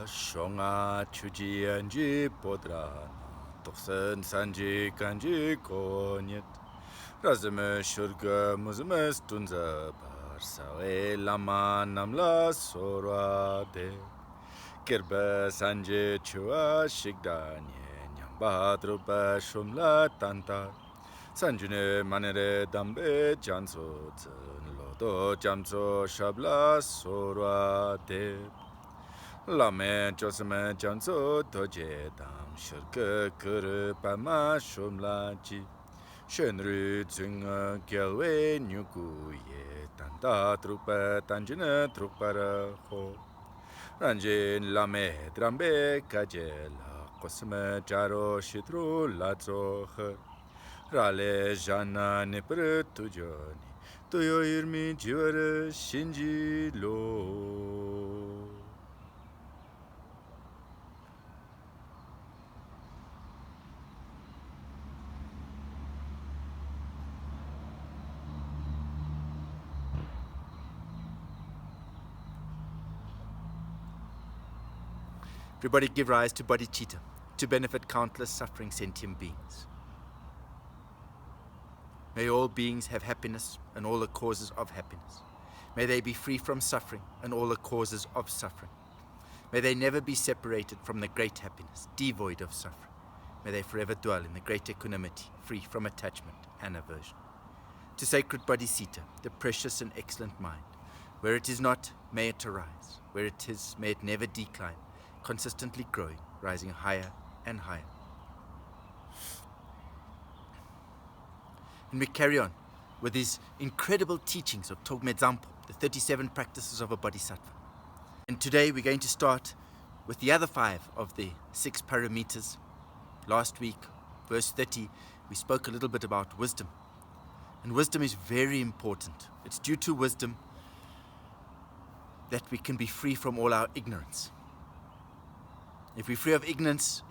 shonga chuji anji podra toksen sanji kanji konyet razme shurga muzme stunza barsawe lama namla sorwa de kirba sanje chua shigdanye nyamba drupa shumla tanta sanjune manere dambe janso lodo jamso shabla sorwa de lame josme janso doje dam shirke kuru pama shumla ji shenru zunga gyalwe nyugu ye tanda trupa tanjine trupara ho ranjin lame drambe kaje la kosme jaro shidru lazo he rale jana nepre tujoni toyo irmi jiwara shinji lo. Everybody give rise to bodhicitta, to benefit countless suffering sentient beings. May all beings have happiness and all the causes of happiness. May they be free from suffering and all the causes of suffering. May they never be separated from the great happiness, devoid of suffering. May they forever dwell in the great equanimity, free from attachment and aversion. To sacred bodhicitta, the precious and excellent mind, where it is not, may it arise. Where it is, may it never decline, consistently growing, rising higher and higher. And we carry on with these incredible teachings of Togme Zampo, the 37 practices of a bodhisattva. And today we're going to start with the other 5 of the 6 paramitas. Last week, verse 30, we spoke a little bit about wisdom. And wisdom is very important. It's due to wisdom that we can be free from all our ignorance. If we're free of ignorance,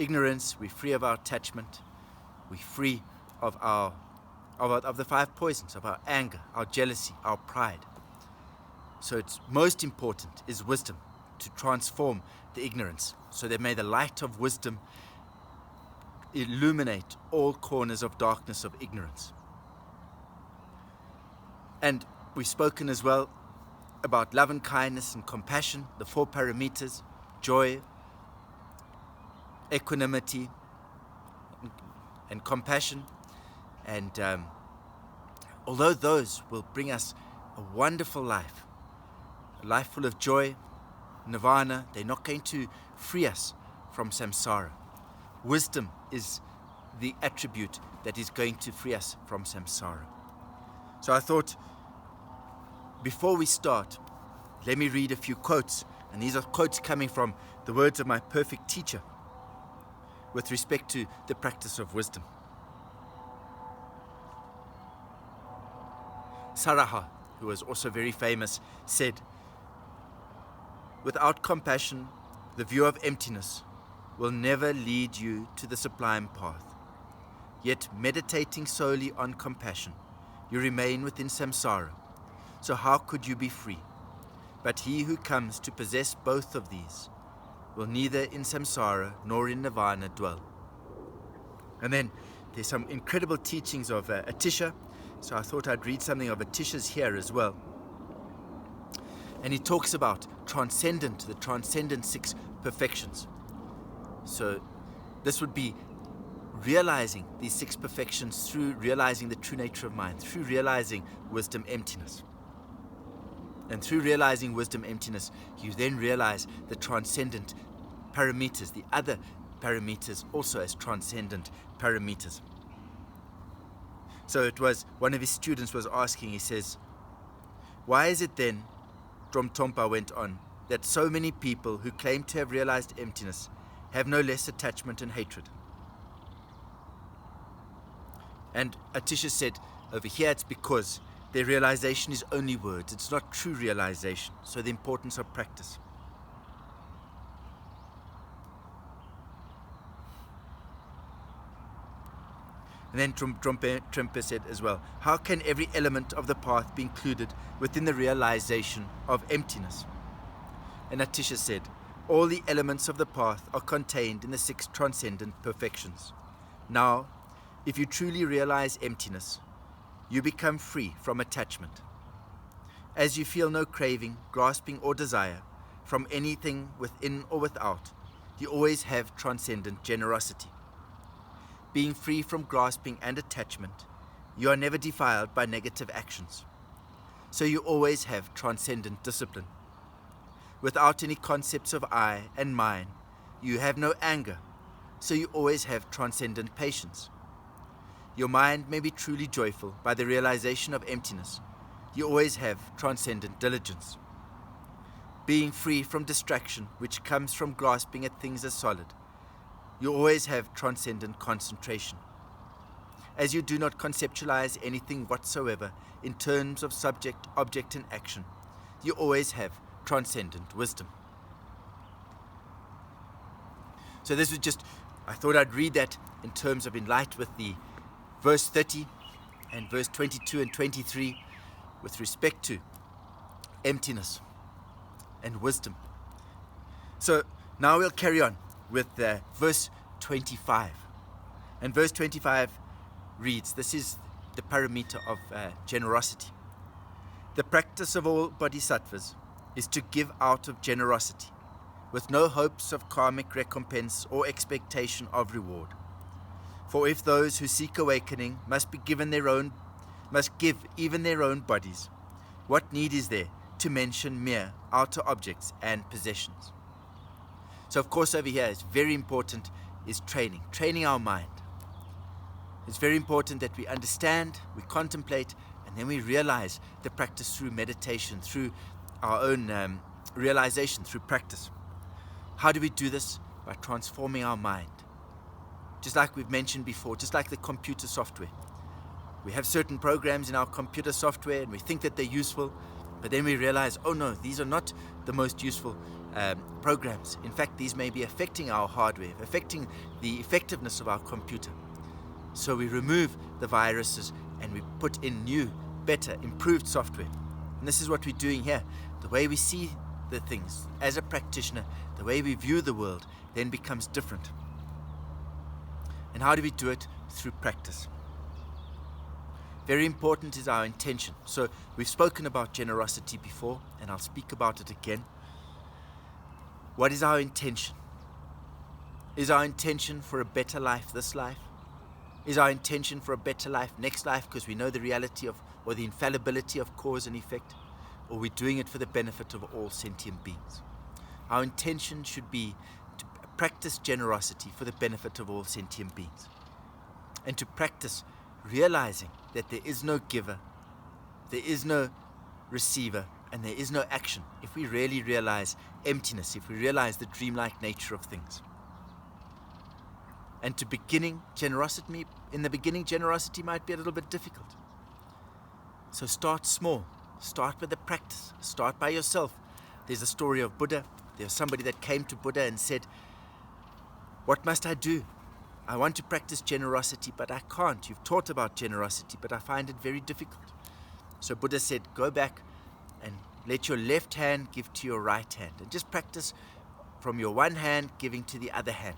we're free of our attachment, we're free of the 5 poisons, of our anger, our jealousy, our pride. So it's most important is wisdom, to transform the ignorance, so that may the light of wisdom illuminate all corners of darkness of ignorance. And we've spoken as well about love and kindness and compassion, the 4 paramitas, joy, equanimity, and compassion. And although those will bring us a wonderful life, a life full of joy, nirvana, they're not going to free us from samsara. Wisdom is the attribute that is going to free us from samsara. So I thought, before we start, let me read a few quotes. And these are quotes coming from the words of my perfect teacher with respect to the practice of wisdom. Saraha, who was also very famous, said, "Without compassion, the view of emptiness will never lead you to the sublime path. Yet meditating solely on compassion, you remain within samsara. So how could you be free? But he who comes to possess both of these will neither in samsara nor in nirvana dwell." And then there's some incredible teachings of Atisha. So I thought I'd read something of Atisha's here as well. And he talks about the transcendent 6 perfections. So this would be realizing these 6 perfections through realizing the true nature of mind, through realizing wisdom emptiness. And through realizing wisdom emptiness, you then realize the transcendent paramitas, the other paramitas also as transcendent paramitas. So it was, one of his students was asking, he says, "Why is it then," Tromtompa went on, "that so many people who claim to have realized emptiness have no less attachment and hatred?" And Atisha said, over here it's because their realization is only words. It's not true realization. So the importance of practice. And then Trumpe said as well, "How can every element of the path be included within the realization of emptiness? And Atisha said, all the elements of the path are contained in the 6 transcendent perfections. Now, if you truly realize emptiness, you become free from attachment. As you feel no craving, grasping, or desire from anything within or without, you always have transcendent generosity. Being free from grasping and attachment, you are never defiled by negative actions. So you always have transcendent discipline. Without any concepts of I and mine, you have no anger, so you always have transcendent patience. Your mind may be truly joyful by the realization of emptiness. You always have transcendent diligence. Being free from distraction, which comes from grasping at things as solid, you always have transcendent concentration. As you do not conceptualize anything whatsoever in terms of subject, object, and action, you always have transcendent wisdom. So this was just, I thought I'd read that in terms of in light with the verse 30 and verse 22 and 23 with respect to emptiness and wisdom. So now we'll carry on with verse 25. And verse 25 reads, this is the parameter of generosity. The practice of all bodhisattvas is to give out of generosity, with no hopes of karmic recompense or expectation of reward. For if those who seek awakening must give even their own bodies, what need is there to mention mere outer objects and possessions? So of course over here it's very important is training our mind. It's very important that we understand, we contemplate, and then we realize the practice through meditation, through our own realization, through practice. How do we do this? By transforming our mind. Just like we've mentioned before, just like the computer software. We have certain programs in our computer software and we think that they're useful, but then we realize, oh no, these are not the most useful programs. In fact, these may be affecting our hardware, affecting the effectiveness of our computer. So we remove the viruses and we put in new, better, improved software. And this is what we're doing here. The way we see the things as a practitioner, the way we view the world then becomes different. And how do we do it? Through practice. Very important is our intention. So we've spoken about generosity before, and I'll speak about it again. What is our intention? Is our intention for a better life this life? Is our intention for a better life next life because we know the reality of, or the infallibility of cause and effect? Or are we doing it for the benefit of all sentient beings? Our intention should be to practice generosity for the benefit of all sentient beings. And to practice realizing that there is no giver, there is no receiver, and there is no action if we really realize emptiness, if we realize the dreamlike nature of things. And in the beginning, generosity might be a little bit difficult. So start small. Start with the practice. Start by yourself. There's a story of Buddha. There's somebody that came to Buddha and said, what must I do? I want to practice generosity, but I can't. You've taught about generosity, but I find it very difficult. So Buddha said, go back and let your left hand give to your right hand. And just practice from your one hand giving to the other hand.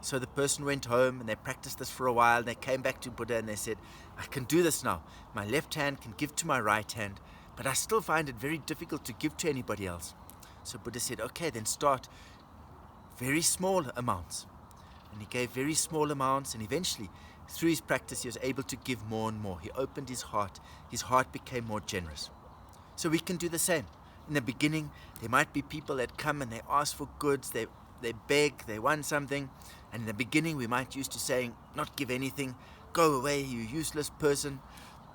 So the person went home and they practiced this for a while. And they came back to Buddha and they said, I can do this now. My left hand can give to my right hand, but I still find it very difficult to give to anybody else. So Buddha said, okay, then start very small amounts. And he gave very small amounts, and eventually, through his practice, he was able to give more and more. He opened his heart. His heart became more generous. So we can do the same. In the beginning, there might be people that come and they ask for goods, they beg, they want something. And in the beginning, we might used to saying, not give anything, go away, you useless person.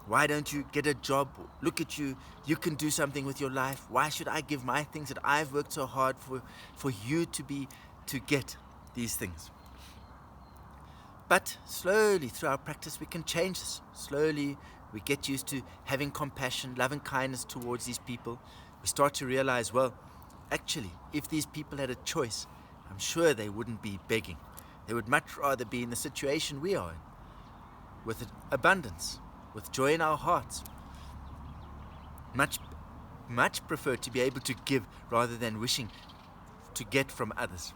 Why don't you get a job? Look at you, you can do something with your life. Why should I give my things that I've worked so hard for you to get these things? But slowly through our practice we can change this. Slowly we get used to having compassion, love and kindness towards these people. We start to realize, well, actually, if these people had a choice, I'm sure they wouldn't be begging. They would much rather be in the situation we are in, with abundance, with joy in our hearts. Much much prefer to be able to give rather than wishing to get from others.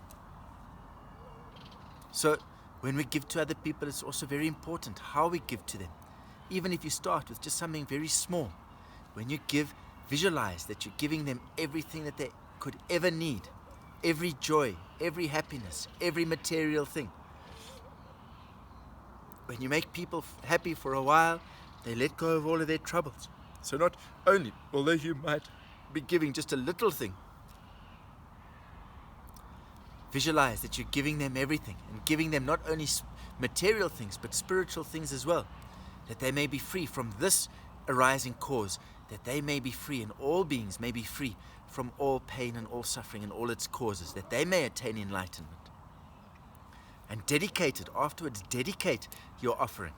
So when we give to other people, it's also very important how we give to them. Even if you start with just something very small, when you give, visualize that you're giving them everything that they could ever need, every joy, every happiness, every material thing. When you make people happy for a while, they let go of all of their troubles. So not only, although you might be giving just a little thing, visualize that you're giving them everything, and giving them not only material things but spiritual things as well, that they may be free from this arising cause, that they may be free, and all beings may be free from all pain and all suffering and all its causes, that they may attain enlightenment. And dedicate it afterwards, dedicate your offering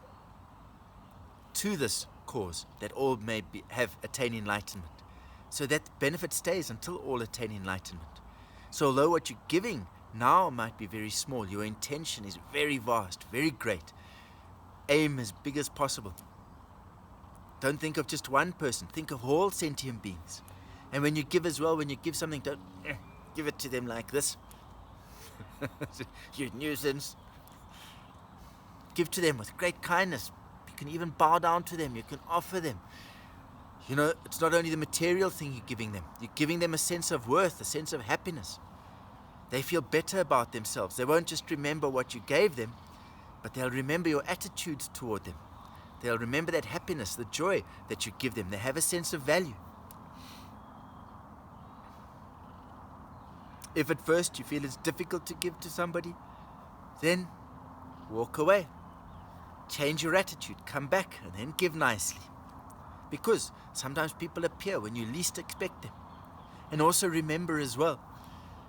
to this cause, that all may have attained enlightenment, so that benefit stays until all attain enlightenment. So although what you're giving now might be very small, your intention is very vast, very great. Aim as big as possible. Don't think of just one person, think of all sentient beings. And when you give as well, when you give something, don't give it to them like this. You nuisance. Give to them with great kindness. You can even bow down to them, you can offer them. You know, it's not only the material thing you're giving them a sense of worth, a sense of happiness. They feel better about themselves. They won't just remember what you gave them, but they'll remember your attitude toward them. They'll remember that happiness, the joy that you give them. They have a sense of value. If at first you feel it's difficult to give to somebody, then walk away. Change your attitude, come back, and then give nicely. Because sometimes people appear when you least expect them. And also remember as well,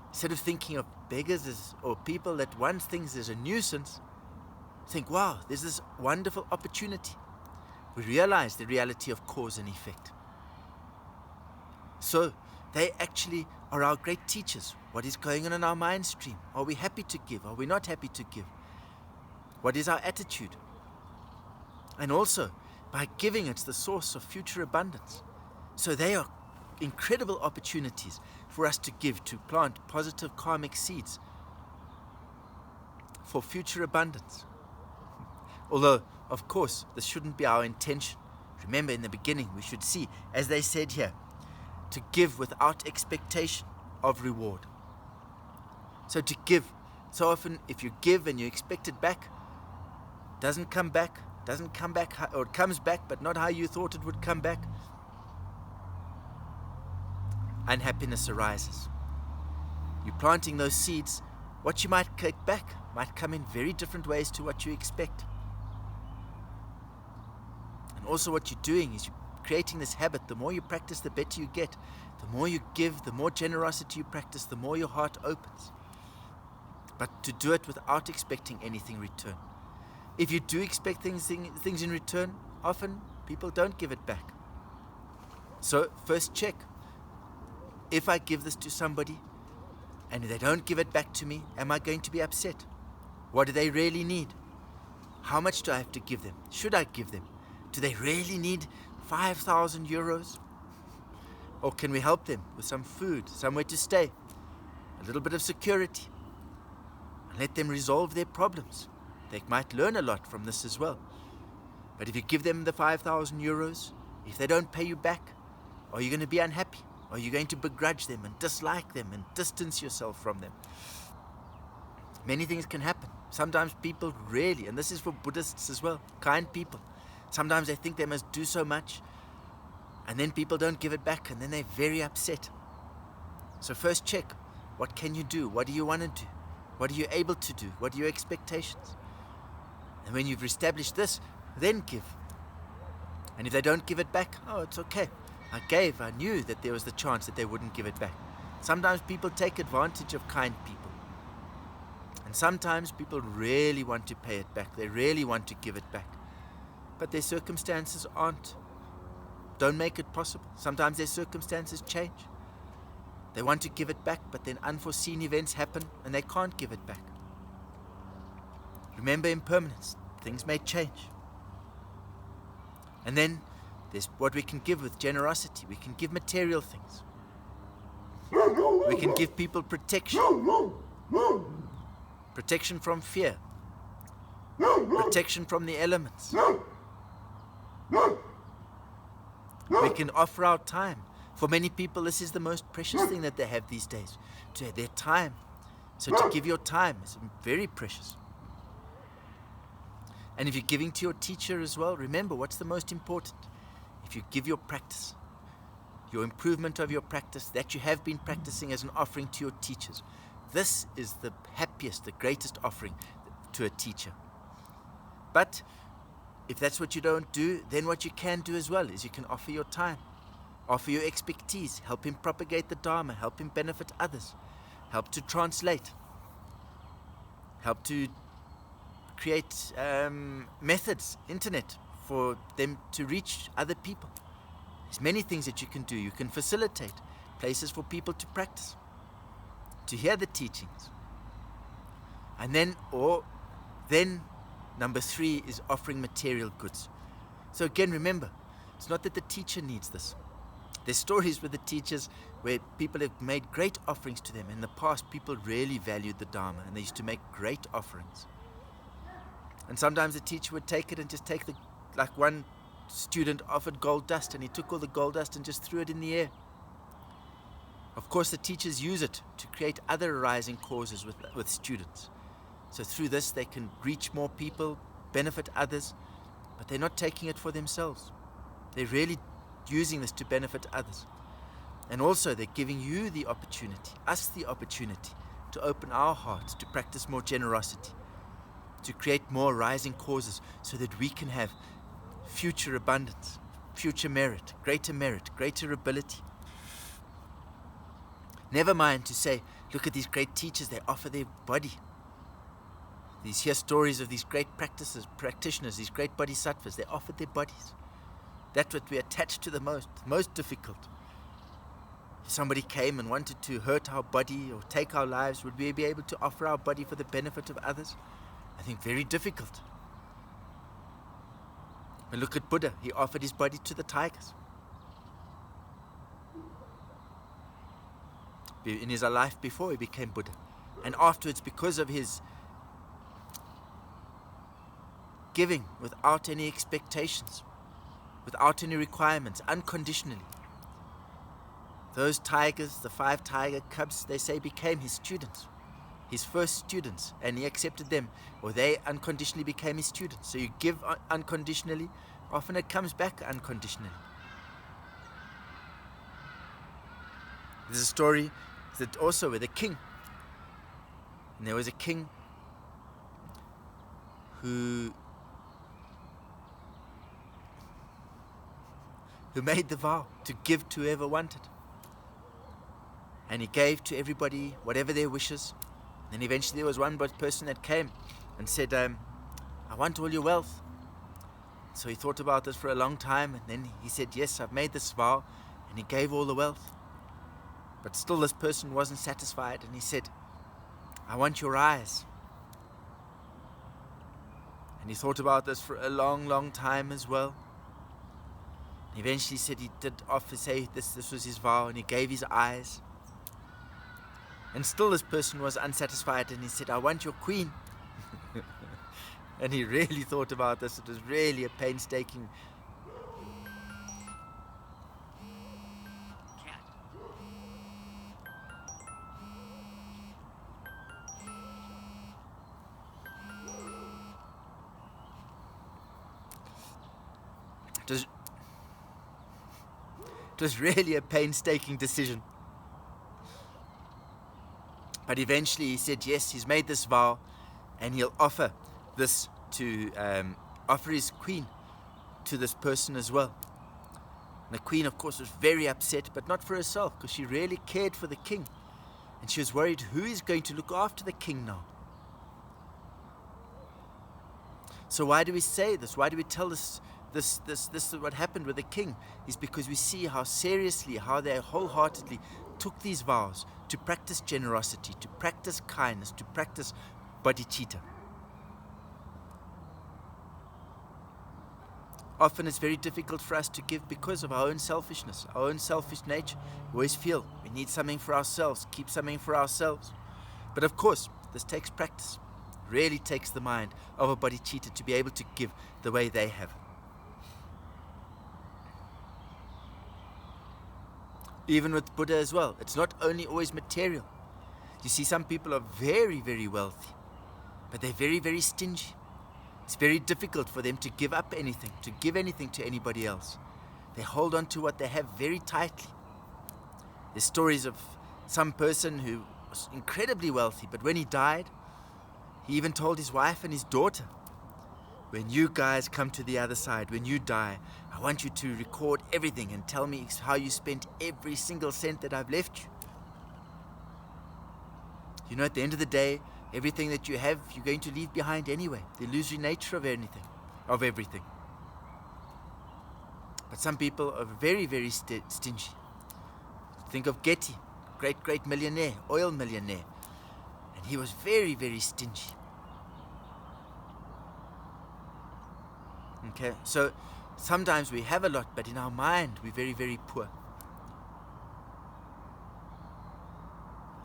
instead of thinking of beggars or people that one thinks is a nuisance, think, wow, there's this wonderful opportunity. We realize the reality of cause and effect. So they actually are our great teachers. What is going on in our mind stream? Are we happy to give? Are we not happy to give? What is our attitude? And also, by giving, it's the source of future abundance. So they are incredible opportunities for us to give, to plant positive karmic seeds for future abundance. Although, of course, this shouldn't be our intention. Remember, in the beginning, we should see, as they said here, to give without expectation of reward. So to give, so often if you give and you expect it back, doesn't come back, or it comes back but not how you thought it would come back, unhappiness arises. You're planting those seeds, what you might get back might come in very different ways to what you expect. And also what you're doing is you're creating this habit. The more you practice, the better you get. The more you give, the more generosity you practice, the more your heart opens. But to do it without expecting anything in return. If you do expect things in return, often people don't give it back. So first check. If I give this to somebody and they don't give it back to me, am I going to be upset? What do they really need? How much do I have to give them? Should I give them? Do they really need 5,000 euros? Or can we help them with some food, somewhere to stay, a little bit of security, and let them resolve their problems? They might learn a lot from this as well. But if you give them the 5,000 euros, if they don't pay you back, are you going to be unhappy? Are you going to begrudge them and dislike them and distance yourself from them? Many things can happen. Sometimes people really, and this is for Buddhists as well, kind people, sometimes they think they must do so much, and then people don't give it back, and then they're very upset. So first check, what can you do? What do you want to do? What are you able to do? What are your expectations? And when you've established this, then give. And if they don't give it back, oh, it's okay. I knew that there was the chance that they wouldn't give it back. Sometimes people take advantage of kind people. And sometimes people really want to pay it back. They really want to give it back. But their circumstances don't make it possible. Sometimes their circumstances change. They want to give it back, but then unforeseen events happen and they can't give it back. Remember impermanence. Things may change. And then There's what we can give with generosity. We can give material things. We can give people protection. Protection from fear. Protection from the elements. We can offer our time. For many people, this is the most precious thing that they have these days. To have their time. So to give your time is very precious. And if you're giving to your teacher as well, remember what's the most important. If you give your practice, your improvement of your practice that you have been practicing as an offering to your teachers, this is the happiest, the greatest offering to a teacher. But if that's what you don't do, then what you can do as well is you can offer your time, offer your expertise, help him propagate the Dharma, help him benefit others, help to translate, help to create methods, internet, for them to reach other people. There's many things that you can do. You can facilitate places for people to practice, to hear the teachings. And then number 3 is offering material goods. So again, remember, it's not that the teacher needs this. There's stories with the teachers where people have made great offerings to them. In the past, people really valued the Dharma and they used to make great offerings. And sometimes the teacher would take it and just take like one student offered gold dust and he took all the gold dust and just threw it in the air. Of course, the teachers use it to create other arising causes with students. So through this, they can reach more people, benefit others, but they're not taking it for themselves. They're really using this to benefit others. And also, they're giving you the opportunity, us the opportunity, to open our hearts, to practice more generosity, to create more rising causes so that we can have future abundance, future merit, greater ability. Never mind to say, look at these great teachers, they offer their body. These hear stories of these great practitioners, these great bodhisattvas, they offered their bodies. That's what we attach to the most difficult. If somebody came and wanted to hurt our body or take our lives, would we be able to offer our body for the benefit of others? I think very difficult. And look at Buddha, he offered his body to the tigers. In his life before he became Buddha. And afterwards, because of his giving without any expectations, without any requirements, unconditionally. Those tigers, the 5 tiger cubs, they say became his students, his first students, and he accepted them, or they unconditionally became his students. So you give unconditionally, often it comes back unconditionally. There's a story that also with a king. And there was a king who made the vow to give to whoever wanted. And he gave to everybody whatever their wishes. And eventually there was one person that came and said, I want all your wealth. So he thought about this for a long time, and then he said, yes, I've made this vow, and he gave all the wealth. But still this person wasn't satisfied, and he said, I want your eyes. And he thought about this for a long, long time as well. And eventually said he did say this was his vow, and he gave his eyes. And still this person was unsatisfied, and he said, I want your queen. And he really thought about this. It was really a painstaking. It was really a painstaking decision. But eventually he said, yes, he's made this vow, and he'll offer this to offer his queen to this person as well. And the queen, of course, was very upset, but not for herself, because she really cared for the king. And she was worried, who is going to look after the king now? So why do we say this? Why do we tell this is what happened with the king? Is because we see how seriously, how they wholeheartedly took these vows to practice generosity, to practice kindness, to practice bodhicitta. Often it's very difficult for us to give because of our own selfishness, our own selfish nature. We always feel we need something for ourselves, keep something for ourselves. But of course, this takes practice. It really takes the mind of a bodhicitta to be able to give the way they have. Even with Buddha as well, it's not only always material. You see, some people are very, very wealthy, but they're very, very stingy. It's very difficult for them to give up anything, to give anything to anybody else. They hold on to what they have very tightly. There's stories of some person who was incredibly wealthy, but when he died, he even told his wife and his daughter, when you guys come to the other side, when you die, I want you to record everything and tell me how you spent every single cent that I've left you. You know, at the end of the day, everything that you have, you're going to leave behind anyway. The illusory nature of everything. But some people are very, very stingy. Think of Getty, great millionaire, oil millionaire. And he was very, very stingy. Okay, so sometimes we have a lot, but in our mind, we're very, very poor.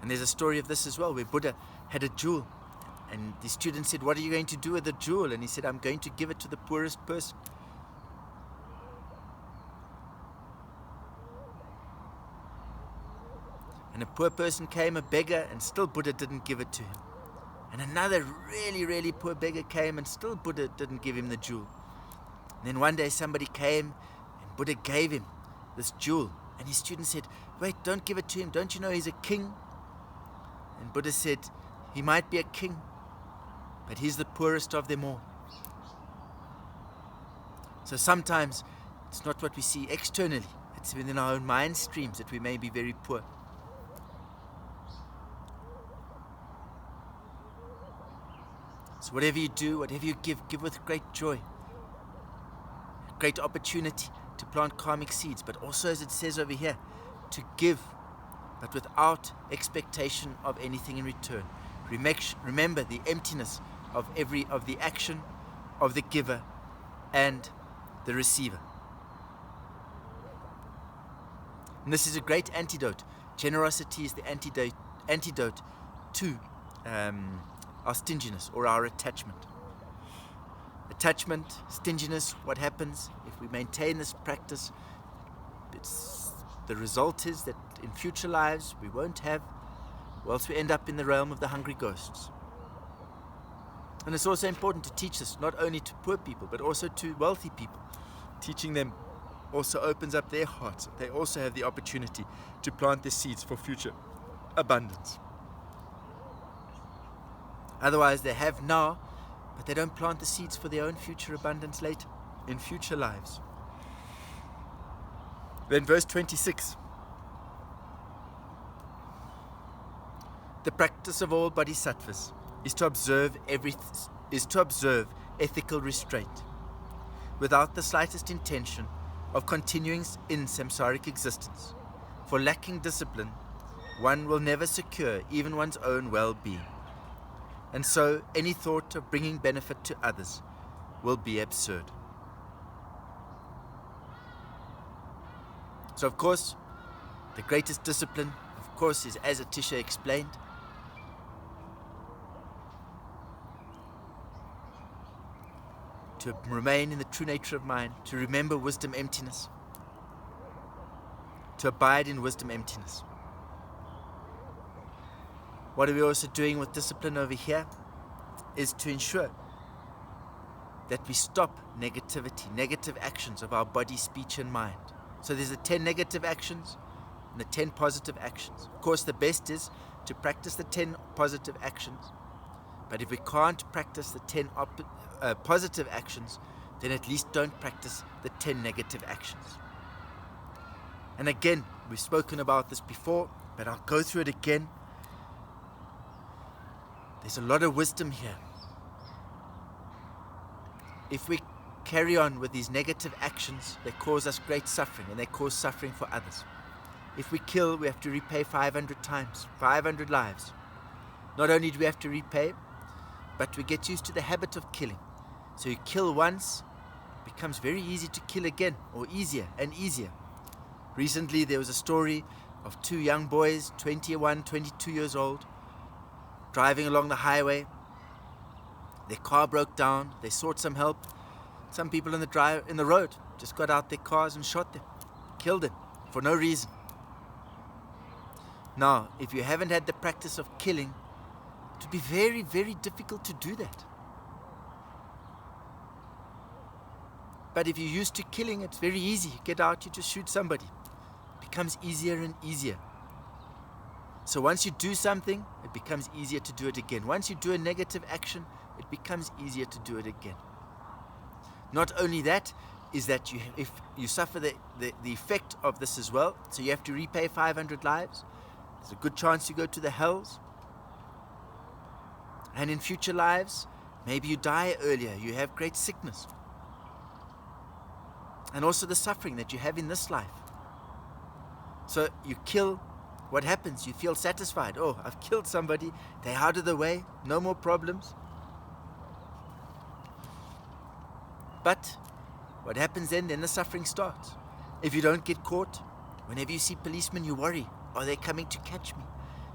And there's a story of this as well, where Buddha had a jewel. And the student said, what are you going to do with the jewel? And he said, I'm going to give it to the poorest person. And a poor person came, a beggar, and still Buddha didn't give it to him. And another really, really poor beggar came, and still Buddha didn't give him the jewel. And then one day somebody came, and Buddha gave him this jewel. And his student said, wait, don't give it to him. Don't you know he's a king? And Buddha said, he might be a king, but he's the poorest of them all. So sometimes it's not what we see externally. It's within our own mind streams that we may be very poor. So whatever you do, whatever you give with great joy. Great opportunity to plant karmic seeds, but also, as it says over here, to give, but without expectation of anything in return. Remember the emptiness of the action of the giver and the receiver. And this is a great antidote. Generosity is the antidote to our stinginess or our attachment. Attachment, stinginess, what happens if we maintain this practice? The result is that in future lives we won't have, or else we end up in the realm of the hungry ghosts. And it's also important to teach this not only to poor people but also to wealthy people. Teaching them also opens up their hearts. They also have the opportunity to plant their seeds for future abundance. Otherwise they have now, but they don't plant the seeds for their own future abundance later, in future lives. Then verse 26. The practice of all bodhisattvas is to observe ethical restraint, without the slightest intention of continuing in saṃsāric existence. For lacking discipline, one will never secure even one's own well-being. And so any thought of bringing benefit to others will be absurd. So of course, the greatest discipline, of course, is, as Atisha explained, to remain in the true nature of mind, to remember wisdom emptiness, to abide in wisdom emptiness. What are we also doing with discipline over here is to ensure that we stop negativity, negative actions of our body, speech and mind. So there's the 10 negative actions and the 10 positive actions. Of course, the best is to practice the 10 positive actions. But if we can't practice the 10 positive actions, then at least don't practice the 10 negative actions. And again, we've spoken about this before, but I'll go through it again. There's a lot of wisdom here. If we carry on with these negative actions, they cause us great suffering, and they cause suffering for others. If we kill, we have to repay 500 times, 500 lives. Not only do we have to repay, but we get used to the habit of killing. So you kill once, it becomes very easy to kill again, or easier and easier. Recently there was a story of two young boys, 21, 22 years old, driving along the highway. Their car broke down. They sought some help. Some people in the road just got out their cars and shot them, killed them for no reason. Now, if you haven't had the practice of killing, it would be very, very difficult to do that. But if you're used to killing, it's very easy. You get out, you just shoot somebody. It becomes easier and easier. So once you do something, it becomes easier to do it again. Once you do a negative action, it becomes easier to do it again. Not only that, is that if you suffer the effect of this as well, so you have to repay 500 lives, there's a good chance you go to the hells. And in future lives, maybe you die earlier, you have great sickness. And also the suffering that you have in this life. So you kill, what happens? You feel satisfied. Oh, I've killed somebody, they're out of the way, no more problems. But what happens then? Then the suffering starts. If you don't get caught, whenever you see policemen, you worry. Are they coming to catch me?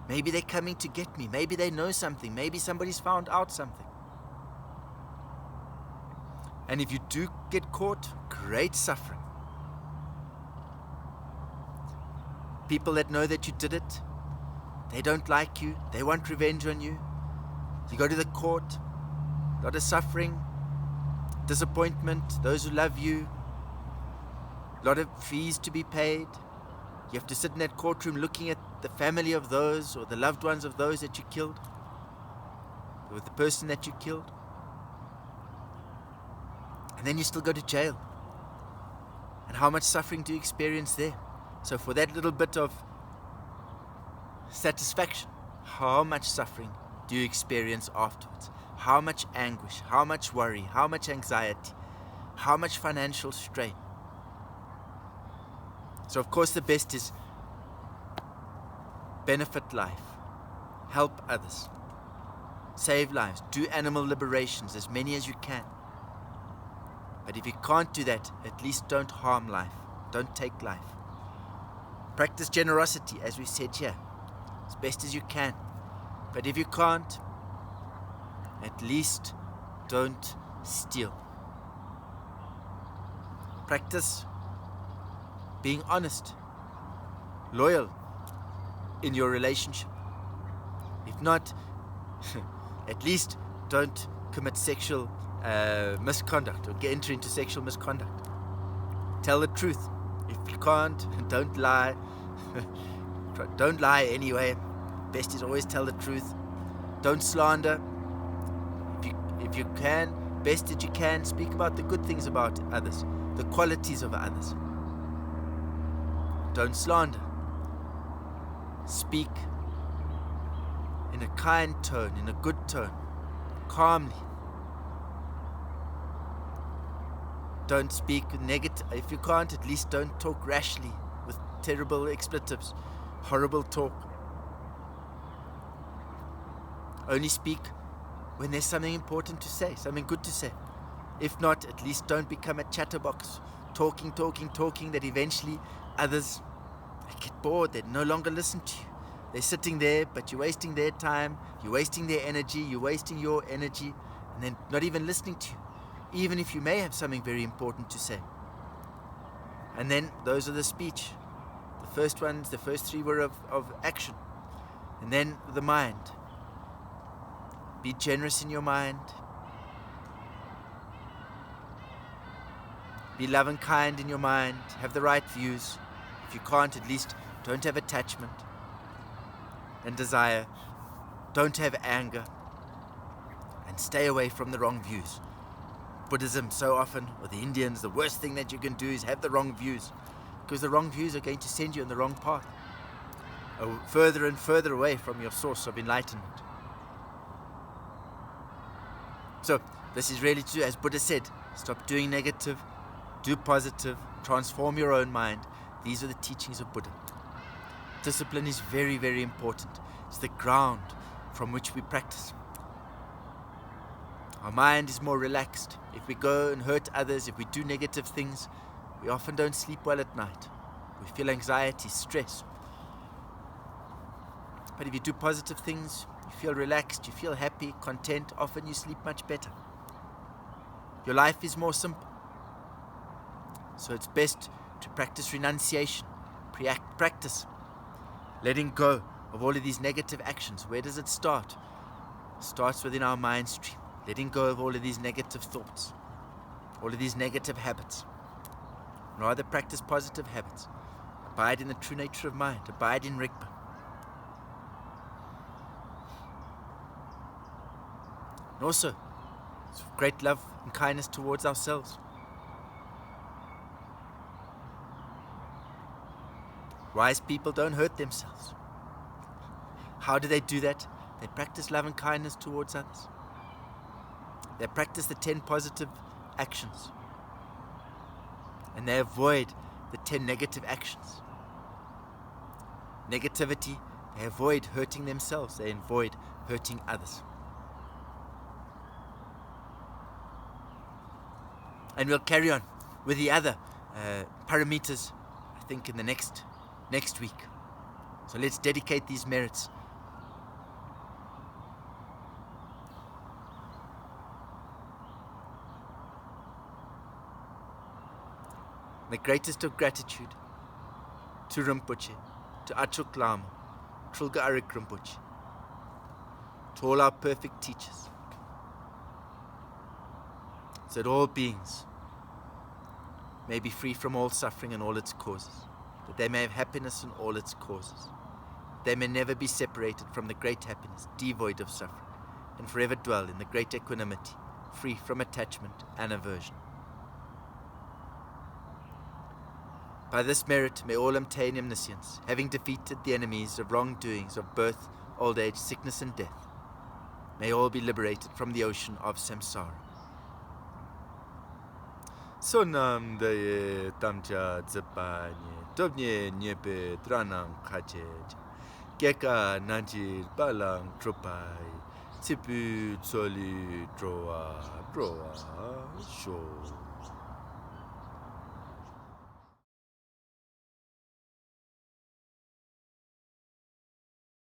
Maybe they're coming to get me. Maybe they know something. Maybe somebody's found out something. And if you do get caught, great suffering. People that know that you did it, they don't like you. They want revenge on you. You go to the court, a lot of suffering, disappointment, those who love you, a lot of fees to be paid. You have to sit in that courtroom looking at the family of those or the loved ones of those that you killed, with the person that you killed. And then you still go to jail. And how much suffering do you experience there? So for that little bit of satisfaction, how much suffering do you experience afterwards? How much anguish, how much worry, how much anxiety, how much financial strain? So of course the best is benefit life, help others, save lives, do animal liberations, as many as you can. But if you can't do that, at least don't harm life, don't take life. Practice generosity, as we said here, as best as you can. But if you can't, at least don't steal. Practice being honest, loyal in your relationship. If not, at least don't commit sexual misconduct or enter into sexual misconduct. Tell the truth. If you can't, don't lie. Don't lie anyway. Best is always tell the truth. Don't slander. If you can, best that you can, speak about the good things about others, the qualities of others. Don't slander. Speak in a kind tone, in a good tone, calmly. Don't speak negative. If you can't, at least don't talk rashly with terrible expletives, horrible talk. Only speak when there's something important to say, something good to say. If not, at least don't become a chatterbox, talking, that eventually others get bored, they no longer listen to you. They're sitting there, but you're wasting their time, you're wasting their energy, you're wasting your energy, and then not even listening to you, even if you may have something very important to say. And then those are the speech. The first three were of action. And then the mind. Be generous in your mind. Be loving, kind in your mind. Have the right views. If you can't, at least don't have attachment and desire. Don't have anger. And stay away from the wrong views. Buddhism so often, or the Indians, the worst thing that you can do is have the wrong views. Because the wrong views are going to send you on the wrong path. Further and further away from your source of enlightenment. So, this is really to do, as Buddha said, stop doing negative, do positive, transform your own mind. These are the teachings of Buddha. Discipline is very, very important. It's the ground from which we practice. Our mind is more relaxed. If we go and hurt others, if we do negative things, we often don't sleep well at night. We feel anxiety, stress. But if you do positive things, you feel relaxed, you feel happy, content, often you sleep much better. Your life is more simple. So it's best to practice renunciation, practice letting go of all of these negative actions. Where does it start? It starts within our mind stream. Letting go of all of these negative thoughts, all of these negative habits. Rather practice positive habits. Abide in the true nature of mind. Abide in Rigpa. And also, great love and kindness towards ourselves. Wise people don't hurt themselves. How do they do that? They practice love and kindness towards others. They practice the 10 positive actions. And they avoid the 10 negative actions. Negativity, they avoid hurting themselves. They avoid hurting others. And we'll carry on with the other paramitas, I think, in the next week. So let's dedicate these merits. The greatest of gratitude to Rinpoche, to Achuk Lama, Trulga Arik Rinpoche, to all our perfect teachers, so that all beings may be free from all suffering and all its causes, that they may have happiness in all its causes, that they may never be separated from the great happiness, devoid of suffering, and forever dwell in the great equanimity, free from attachment and aversion. By this merit may all obtain omniscience, having defeated the enemies of wrongdoings of birth, old age, sickness and death. May all be liberated from the ocean of samsara. Sonam daye tamcha dzapanye, tobnye nyepe tranam kachej, keka nanjir balang tropai, tsipu tsoli droa sho.